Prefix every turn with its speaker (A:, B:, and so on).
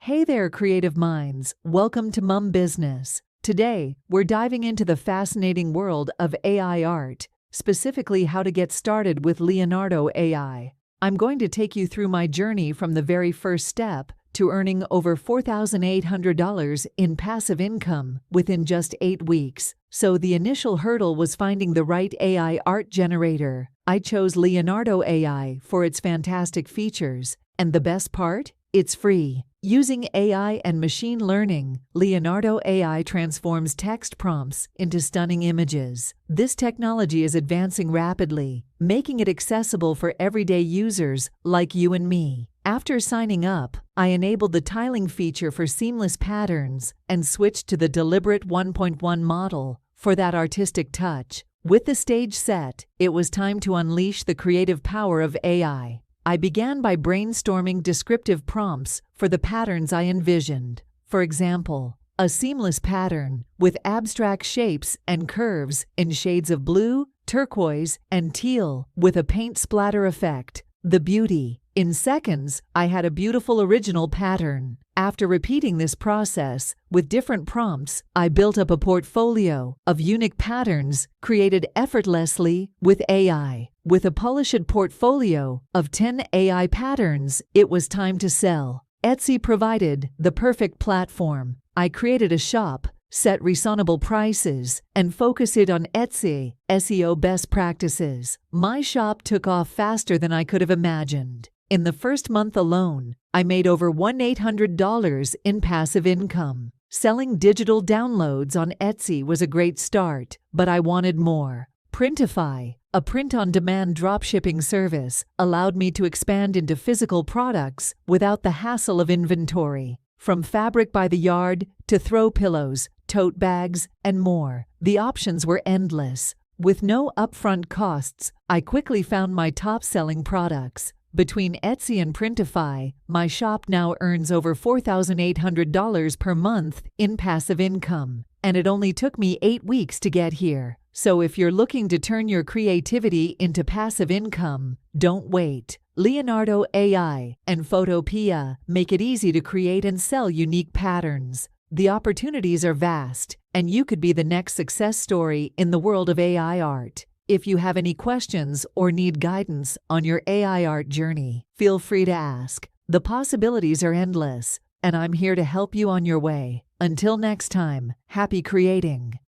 A: Hey there, creative minds. Welcome to Mum Business. Today, we're diving into the fascinating world of AI art, specifically how to get started with Leonardo AI. I'm going to take you through my journey from the very first step to earning over $4,800 in passive income within just 8 weeks. So the initial hurdle was finding the right AI art generator. I chose Leonardo AI for its fantastic features, and the best part? It's free. Using AI and machine learning, Leonardo AI transforms text prompts into stunning images. This technology is advancing rapidly, making it accessible for everyday users like you and me. After signing up, I enabled the tiling feature for seamless patterns and switched to the deliberate 1.1 model for that artistic touch. With the stage set, it was time to unleash the creative power of AI. I began by brainstorming descriptive prompts for the patterns I envisioned. For example, a seamless pattern with abstract shapes and curves in shades of blue, turquoise, and teal with a paint splatter effect. The beauty. In seconds, I had a beautiful original pattern. After repeating this process with different prompts, I built up a portfolio of unique patterns created effortlessly with AI. With a polished portfolio of 10 AI patterns, it was time to sell. Etsy provided the perfect platform. I created a shop, set reasonable prices, and focus it on Etsy SEO best practices. My shop took off faster than I could have imagined. In the first month alone, I made over $1,800 in passive income. Selling digital downloads on Etsy was a great start, but I wanted more. Printify, a print-on-demand dropshipping service, allowed me to expand into physical products without the hassle of inventory. From fabric by the yard to throw pillows, tote bags, and more, the options were endless. With no upfront costs, I quickly found my top-selling products. Between Etsy and Printify, my shop now earns over $4,800 per month in passive income, and it only took me 8 weeks to get here. So if you're looking to turn your creativity into passive income, don't wait. Leonardo AI and Photopea make it easy to create and sell unique patterns. The opportunities are vast, and you could be the next success story in the world of AI art. If you have any questions or need guidance on your AI art journey, feel free to ask. The possibilities are endless, and I'm here to help you on your way. Until next time, happy creating.